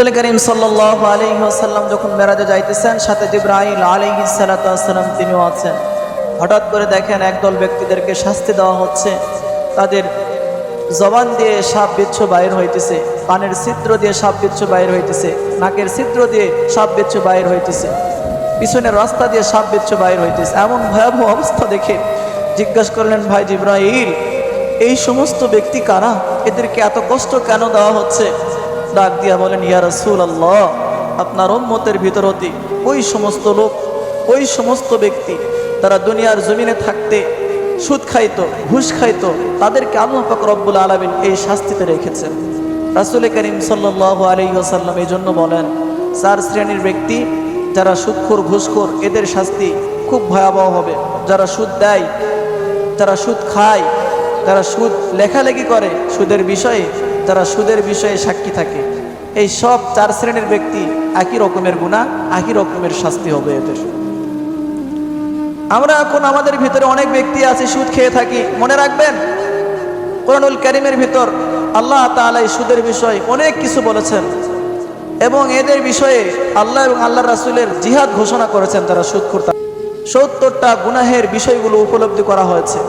রাসূল করিম সাল্লাল্লাহু আলাইহি ওয়াসাল্লাম যখন মেরাজে যাইতেছেন, সাথে জিবরাইল আলাইহিস সালাতু ওয়াসসালাম তিনিও আছেন। হঠাৎ করে দেখেন একদল ব্যক্তিদেরকে শাস্তি দেওয়া হচ্ছে। তাদের জবান দিয়ে সাপ বিচ্ছু বাইর হইতেছে, কানের ছিদ্র দিয়ে সাপ বিচ্ছু বাইর হইতেছে, নাকের ছিদ্র দিয়ে সাপ বিচ্ছু বাইর হইতেছে, পিছনের রাস্তা দিয়ে সাপ বিচ্ছু বাইর হইতেছে। এমন ভয়াবহ অবস্থা দেখে জিজ্ঞাসা করলেন, ভাই জিবরাইল, এই সমস্ত ব্যক্তি কারা? এদেরকে এত কষ্ট কেন দেওয়া হচ্ছে? ডাক দিয়া বলেন, ইয়া রাসূলুল্লাহ, আপনার উম্মতের ভিতর হতে ওই সমস্ত লোক, ওই সমস্ত ব্যক্তি তারা দুনিয়ার জমিনে থাকতে সুদ খাইতো, ঘুষ খাইতো, তাদেরকে আল্লাহ পাক রব্বুল আলামিন এই শাস্তিতে রেখেছেন। রাসূল করিম সাল্লাল্লাহু আলাইহি ওয়াসাল্লাম এই জন্য বলেন, চার শ্রেণীর ব্যক্তি যারা সুদখোর, ঘুষখোর, এদের শাস্তি খুব ভয়াবহ হবে। যারা সুদ দেয়, যারা সুদ খায়, যারা সুদ লেখালেখি করে সুদের বিষয়ে, যারা সুদের বিষয়ে সাক্ষী থাকে, এই সব চার শ্রেণীর ব্যক্তি একই রকমের গুনাহ, একই রকমের শাস্তি হবে এদের। আমরা এখন আমাদের ভিতরে অনেক ব্যক্তি আছে সুদ খেয়ে থাকি। মনে রাখবেন, কোরআনুল কারীমের ভিতর আল্লাহ তাআলা এই সুদের বিষয়ে অনেক কিছু বলেছেন এবং এদের বিষয়ে আল্লাহ এবং আল্লাহর রাসূলের জিহাদ ঘোষণা করেছেন। তারা সুদখোর, ৭০টা গুনাহের বিষয়গুলো উপলব্ধি করা হয়েছে।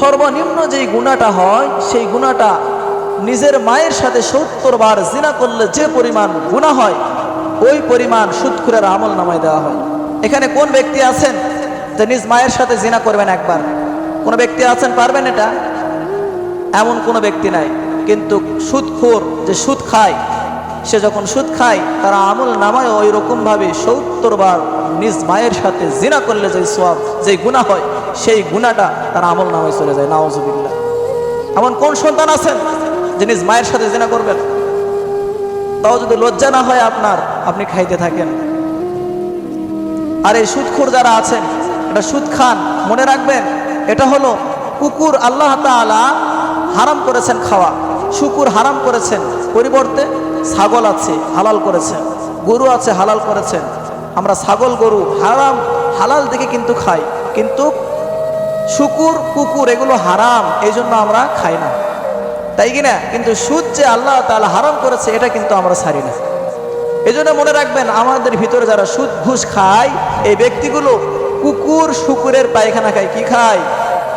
সর্বনিম্ন যেই গুনাহটা হয়, সেই গুনাহটা নিজের মায়ের সাথে ৭০ বার জিনা করলে যে পরিমাণ গুনাহ হয়, ওই পরিমাণ সুদখোরের আমল নামায় দেওয়া হয়। এখানে কোন ব্যক্তি আছেন যে নিজ মায়ের সাথে জিনা করবেন একবার? কোন ব্যক্তি আছেন পারবেন এটা? এমন কোনো ব্যক্তি নাই। কিন্তু সুদখোর যে সুদ খায়, সে যখন সুদ খায়, তারা আমল নামায় ওই রকমভাবে ৭০ বার নিজ মায়ের সাথে জিনা করলে যে সওয়াব, যে গুনাহ হয়, সেই গুনাহটা তার আমল নামায় চলে যায়। নাউজুবিল্লাহ। এমন কোন সন্তান আছেন যে নিজ মায়ের সাথে জিনা করবেন? তাও যদি লজ্জা না হয় আপনার, আপনি খাইতে থাকেন। আর এই সুদখোর যারা আছেন, এটা সুদ খান, মনে রাখবেন এটা হলো কুকুর। আল্লাহ তাআলা হারাম করেছেন খাওয়া, শুকুর হারাম করেছেন, পরিবর্তে ছাগল আছে হালাল করেছেন, গরু আছে হালাল করেছেন। আমরা ছাগল, গরু হারাম হালাল দেখে কিন্তু খাই, কিন্তু শুকুর, কুকুর এগুলো হারাম, এই জন্য আমরা খাই না, তাই কিনা? কিন্তু সুদ যে আল্লাহ তাআলা হারাম করেছে, এটা কিন্তু আমরা ছাড়ি না। এই জন্য মনে রাখবেন, আমাদের ভিতরে যারা সুদ ঘুষ খায়, এই ব্যক্তিগুলো কুকুর শুকুরের পায়খানা খায়। কি খায়?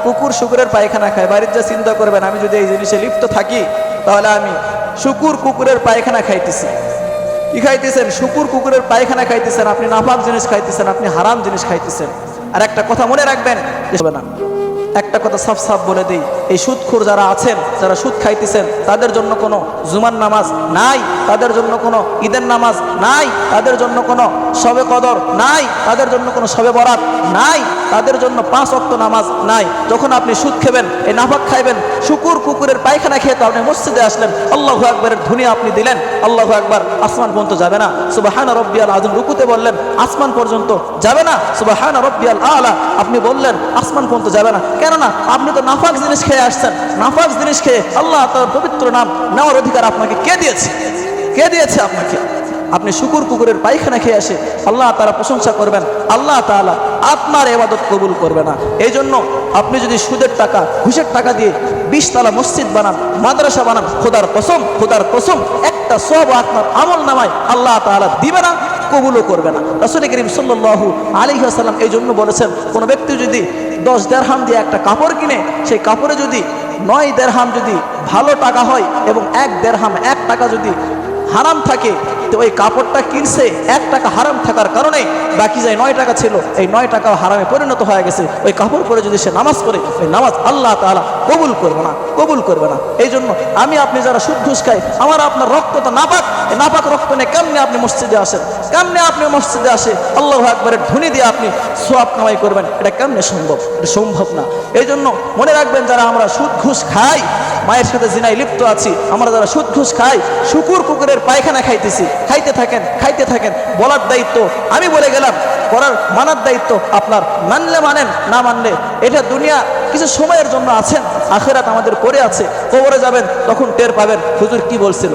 কুকুর শুকুরের পায়খানা খায়। বাড়ির যা চিন্তা করবেন, আমি যদি এই জিনিসে লিপ্ত থাকি, তাহলে আমি শুকুর কুকুরের পায়খানা খাইতেছি। কি খাইতেছেন? শুকুর কুকুরের পায়খানা খাইতেছেন। আপনি নাপাক জিনিস খাইতেছেন, আপনি হারাম জিনিস খাইতেছেন। আর একটা কথা মনে রাখবেন, না, একটা কথা সাফ সাফ বলে দিই, এই সুদখোর যারা আছেন, যারা সুদ খাইতেছেন, তাদের জন্য কোনো জুমার নামাজ নাই, তাদের জন্য কোনো ঈদের নামাজ নাই, তাদের জন্য কোনো শবে কদর নাই, তাদের জন্য কোনো শবে বরাত নাই, তাদের জন্য 5 ওয়াক্ত নামাজ নাই। যখন আপনি সুদ খাবেন, এই নাপাক খাইবেন, শুকুর কুকুরের পায়খানা খেয়ে তো আপনি মসজিদে আসলেন, আল্লাহু আকবারের ধ্বনি আপনি দিলেন, আল্লাহু আকবার, আসমান পর্যন্ত যাবে না। সুবহান রাব্বিয়াল আযম রুকুতে বললেন, আসমান পর্যন্ত যাবে না। সুবহান রাব্বিয়াল আলা আপনি বললেন, আসমান পর্যন্ত যাবে না। কেননা আপনি তো নাপাক জিনিস খেয়ে আসছেন। নাপাক জিনিস খেয়ে আল্লাহ তাআলার পবিত্র নাম নেওয়ার অধিকার আপনাকে কে দিয়েছে? কে দিয়েছে আপনাকে? আপনি শুকুর কুকুরের পায়খানা খেয়ে আসে আল্লাহ তাআলা প্রশংসা করবেন, আল্লাহ তাআলা আপনার ইবাদত কবুল করবে না। এই জন্য আপনি যদি সুদের টাকা, ঘুষের টাকা দিয়ে 20 তলা মসজিদ বানান, মাদ্রাসা বানান, খোদার কসম, খোদার কসম, একটা সওয়াব আপনার আমল নামায় আল্লাহ তাআলা দিবে না, কবুলও করবে না। রাসূল করিম সাল্লাল্লাহু আলাইহি ওয়াসাল্লাম এই জন্য বলেছেন, কোন ব্যক্তি যদি 10 দিরহাম দিয়ে একটা কাপড় কিনে, সেই কাপড়ে যদি 9 দিরহাম যদি ভালো টাকা হয় এবং 1 দিরহাম, 1 টাকা যদি হারাম থাকে, তো ওই কাপড়টা কিনছে 1 টাকা হারাম থাকার কারণে, বাকি যে 9 টাকা ছিল, এই 9 টাকা হারামে পরিণত হয়ে গেছে। ওই কাপড় পরে যদি সে নামাজ পড়ে, ওই নামাজ আল্লাহ তাআলা কবুল করবে না, কবুল করবে না। এই জন্য আমি আপনি যারা সুদ ঘুষ খাই, আমার আপনার রক্ত তো নাপাক, এই নাপাক রক্ত নিয়ে কেমনে আপনি মসজিদে আসেন? কেমনে আপনি মসজিদে আসে আল্লাহু আকবারের ধ্বনি দিয়ে আপনি সওয়াব কামাই করবেন? এটা কেমনে সম্ভব? এটা সম্ভব না। এই জন্য মনে রাখবেন, যারা আমরা সুদ ঘুষ খাই, মায়ের সাথে জিনায় লিপ্ত আছি, আমরা যারা সুদ ঘুষ খাই, শুকুর কুকুরের পায়খানা খাইতেছি, খাইতে থাকেন, খাইতে থাকেন। বলার দায়িত্ব আমি বলে গেলাম, করার মানার দায়িত্ব আপনার। মানলে মানেন, না মানলে, এটা দুনিয়া কিছু সময়ের জন্য আছেন, আখিরাত আমাদের পরে আছে। কবরে যাবেন, তখন টের পাবেন হুজুর কি বলছিল।